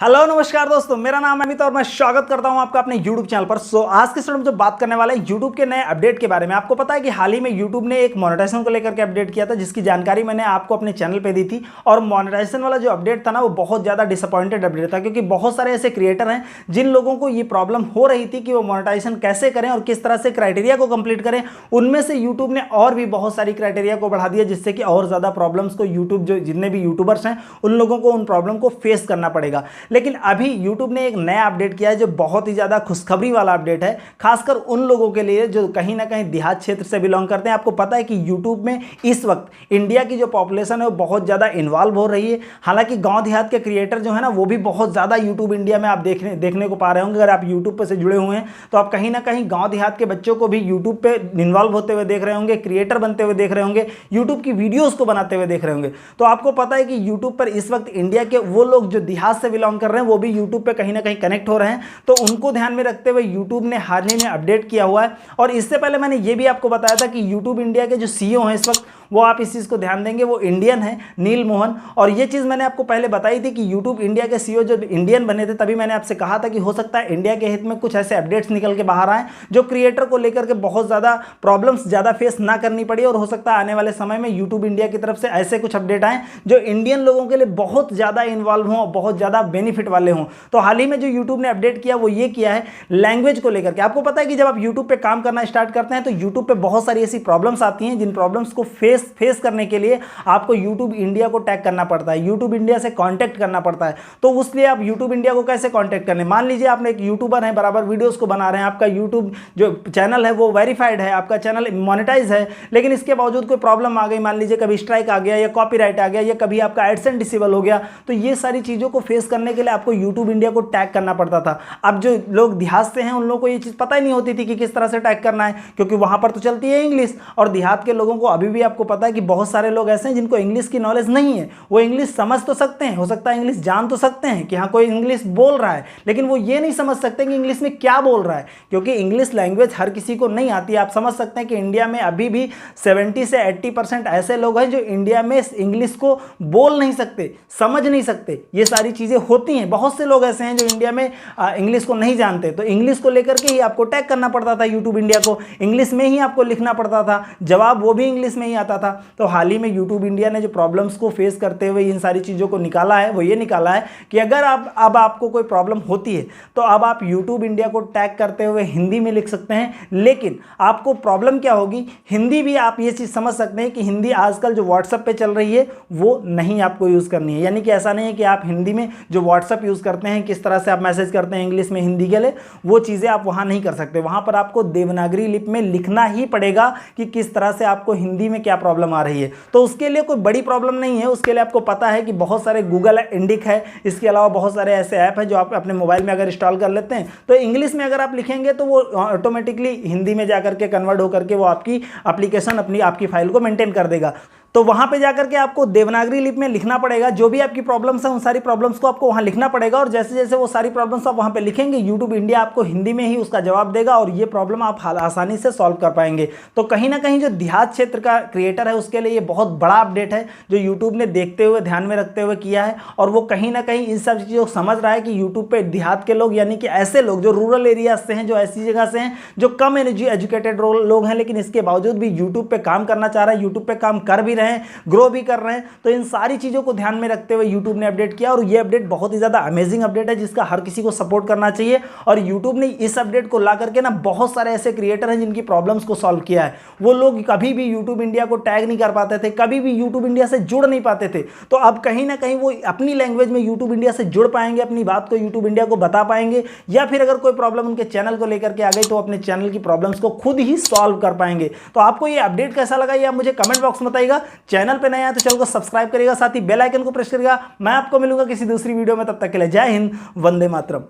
Hello नमस्कार दोस्तों, मेरा नाम है अमित और मैं स्वागत करता हूं आपका अपने YouTube चैनल पर। आज के स्टूडियो में जो बात करने वाले हैं YouTube के नए अपडेट के बारे में। आपको पता है कि हाल ही में YouTube ने एक मोनेटाइजेशन को लेकर के अपडेट किया था, जिसकी जानकारी मैंने आपको अपने चैनल पे दी थी। और मोनेटाइजेशन वाला जो अपडेट था ना, वो बहुत ज़्यादा डिसअपॉइंटेड अपडेट था, क्योंकि बहुत सारे ऐसे क्रिएटर हैं जिन लोगों को ये प्रॉब्लम हो रही थी कि वो मोनेटाइजेशन कैसे करें और किस तरह से क्राइटेरिया को कंप्लीट करें। उनमें से यूट्यूब ने और भी बहुत सारी क्राइटेरिया को बढ़ा दिया, जिससे कि और ज़्यादा प्रॉब्लम्स को यूट्यूब जो जितने भी यूट्यूबर्स हैं उन लोगों को उन प्रॉब्लम को फेस करना पड़ेगा। लेकिन अभी YouTube ने एक नया अपडेट किया है जो बहुत ही ज़्यादा खुशखबरी वाला अपडेट है, खासकर उन लोगों के लिए जो कहीं ना कहीं देहात क्षेत्र से बिलोंग करते हैं। आपको पता है कि YouTube में इस वक्त इंडिया की जो पॉपुलेशन है वो बहुत ज़्यादा इन्वॉल्व हो रही है। हालांकि गांव देहात के क्रिएटर जो है ना, वो भी बहुत ज़्यादा YouTube इंडिया में आप देखने को पा रहे होंगे। अगर आप YouTube पर से जुड़े हुए हैं तो आप कहीं ना कहीं गाँव देहात के बच्चों को भी YouTube पे इन्वॉल्व होते हुए देख रहे होंगे, क्रिएटर बनते हुए देख रहे होंगे, यूट्यूब की वीडियोज़ को बनाते हुए देख रहे होंगे। तो आपको पता है कि यूट्यूब पर इस वक्त इंडिया के वो लोग जो देहात से बिलोंग कर रहे हैं वो भी यूट्यूब पे कहीं ना कहीं कनेक्ट हो रहे हैं। तो उनको ध्यान में रखते हुए यूट्यूब ने हाल ही में अपडेट किया हुआ है। और इससे पहले मैंने ये भी आपको बताया था कि यूट्यूब इंडिया के जो सीईओ हैं इस वक्त, वो आप इस चीज़ को ध्यान देंगे, वो इंडियन है, नील मोहन। और ये चीज़ मैंने आपको पहले बताई थी कि यूट्यूब इंडिया के सीईओ जो इंडियन बने थे, तभी मैंने आपसे कहा था कि हो सकता है इंडिया के हित में कुछ ऐसे अपडेट्स निकल के बाहर आए जो क्रिएटर को लेकर के बहुत ज़्यादा प्रॉब्लम्स ज़्यादा फेस ना करनी पड़ी। और हो सकता है आने वाले समय में यूट्यूब इंडिया की तरफ से ऐसे कुछ अपडेट आए जो इंडियन लोगों के लिए बहुत ज़्यादा इन्वॉल्व हों, बहुत ज़्यादा बेनिफिट वाले हों। तो हाल ही में जो यूट्यूब ने अपडेट किया वो ये किया है लैंग्वेज को लेकर के। आपको पता है कि जब आप यूट्यूब पे काम करना स्टार्ट करते हैं तो यूट्यूब पे बहुत सारी ऐसी प्रॉब्लम्स आती हैं जिन प्रॉब्लम्स को फेस करने के लिए आपको यूट्यूब इंडिया को टैग करना पड़ता है, यूट्यूब इंडिया से कांटेक्ट करना पड़ता है। तो उसलिए आप यूट्यूब इंडिया को कैसे कांटेक्ट करने, मान लीजिए आप एक यूट्यूबर हैं, बराबर वीडियोस को बना रहे हैं, आपका यूट्यूब जो चैनल है वो वेरीफाइड है, आपका चैनल मोनेटाइज है, लेकिन इसके बावजूद कोई प्रॉब्लम आ गई, मान लीजिए कभी स्ट्राइक आ गया या कॉपीराइट आ गया या कभी आपका एडसेंस डिसेबल हो गया, तो ये सारी चीज़ों को फेस करने के लिए आपको यूट्यूब इंडिया को टैग करना पड़ता था। अब जो लोग देहात से हैं उन लोगों को ये चीज़ पता ही नहीं होती थी कि किस तरह से टैग करना है, क्योंकि वहाँ पर तो चलती है इंग्लिश। और देहात के लोगों को अभी भी आपको पता है कि बहुत सारे लोग ऐसे हैं जिनको इंग्लिश की नॉलेज नहीं है। वो इंग्लिश समझ तो सकते हैं, हो सकता है इंग्लिश जान तो सकते हैं कि हाँ कोई इंग्लिश बोल रहा है, लेकिन वो ये नहीं समझ सकते कि इंग्लिश में क्या बोल रहा है, क्योंकि इंग्लिश लैंग्वेज हर किसी को नहीं आती। आप समझ सकते हैं कि इंडिया में अभी भी 70 से 80% ऐसे लोग हैं जो इंडिया में इंग्लिश को बोल नहीं सकते, समझ नहीं सकते। ये सारी चीज़ें होती हैं। बहुत से लोग ऐसे हैं जो इंडिया में इंग्लिश को नहीं जानते। तो इंग्लिश को लेकर के ही आपको टैग करना पड़ता था यूट्यूब इंडिया को, इंग्लिश में ही आपको लिखना पड़ता था, जवाब वो भी इंग्लिश में ही आता था। तो हाल ही में यूट्यूब इंडिया ने जो प्रॉब्लम्स को फेस करते हुए इन सारी चीज़ों को निकाला है, वो ये निकाला है कि अगर अब आपको कोई प्रॉब्लम होती है तो अब आप यूट्यूब इंडिया को टैग करते हुए हिंदी में लिख सकते हैं। लेकिन आपको प्रॉब्लम क्या होगी, हिंदी भी आप ये चीज़ समझ सकते हैं कि हिंदी आजकल जो व्हाट्सएप पे चल रही है वो नहीं आपको यूज़ करनी है। यानी कि ऐसा नहीं है कि आप हिंदी में जो व्हाट्सएप यूज़ करते हैं, किस तरह से आप मैसेज करते हैं इंग्लिश में हिंदी के लिए, वो चीज़ें आप वहाँ नहीं कर सकते। वहाँ पर आपको देवनागरी लिपि में लिखना ही पड़ेगा कि किस तरह से आपको हिंदी में क्या प्रॉब्लम आ रही है। तो उसके लिए कोई बड़ी प्रॉब्लम नहीं है। उसके लिए आपको पता है कि बहुत सारे गूगल इंडिक है, इसके अलावा बहुत सारे ऐसे ऐप हैं जो आप अपने मोबाइल में अगर इंस्टॉल कर लेते हैं तो इंग्लिश में अगर आप लिखेंगे तो वो ऑटोमेटिकली हिंदी में जाकर के कन्वर्ट होकर के वो आपकी एप्लीकेशन आपकी फाइल को मेंटेन कर देगा। तो वहाँ पे जाकर के आपको देवनागरी लिपि में लिखना पड़ेगा। जो भी आपकी प्रॉब्लम्स हैं उन सारी प्रॉब्लम्स को आपको वहाँ लिखना पड़ेगा। और जैसे जैसे वो सारी प्रॉब्लम्स आप वहाँ पे लिखेंगे, यूट्यूब इंडिया आपको हिंदी में ही उसका जवाब देगा और ये प्रॉब्लम आप आसानी से सॉल्व कर पाएंगे। तो कहीं ना कहीं जो देहात क्षेत्र का क्रिएटर है उसके लिए ये बहुत बड़ा अपडेट है जो यूट्यूब ने देखते हुए, ध्यान में रखते हुए किया है। और वो कहीं ना कहीं इन सब चीज़ों को समझ रहा है कि यूट्यूब पर देहात के लोग, यानी कि ऐसे लोग जो रूरल एरियाज से हैं, जो ऐसी जगह से हैं, जो कम एजुकेटेड लोग हैं, लेकिन इसके बावजूद भी यूट्यूब पर काम करना चाह रहे हैं, यूट्यूब पर काम कर भी रहे हैं, ग्रो कर रहे हैं। तो इन सारी चीजों को ध्यान में रखते हुए YouTube ने अपडेट किया। और ये अपडेट बहुत ही ज्यादा अमेजिंग अपडेट है जिसका हर किसी को सपोर्ट करना चाहिए। और YouTube ने इस अपडेट को ला करके ना बहुत सारे ऐसे क्रिएटर हैं जिनकी प्रॉब्लम्स को सॉल्व किया है। वो लोग कभी भी YouTube इंडिया को टैग नहीं कर पाते थे, कभी भी YouTube इंडिया से जुड़ नहीं पाते थे। तो अब कहीं ना कहीं वो अपनी लैंग्वेज में YouTube इंडिया से जुड़ पाएंगे, अपनी बात को YouTube इंडिया को बता पाएंगे, या फिर अगर कोई प्रॉब्लम उनके चैनल को लेकर के आ गई तो अपने चैनल की प्रॉब्लम्स को खुद ही सॉल्व कर पाएंगे। तो आपको ये अपडेट कैसा लगा ये आप मुझे कमेंट बॉक्स में बताइएगा। चैनल पे नया है तो चैनल को सब्सक्राइब करिएगा, साथ ही बेल आइकन को प्रेस करिएगा। मैं आपको मिलूंगा किसी दूसरी वीडियो में, तब तक के लिए जय हिंद, वंदे मातरम।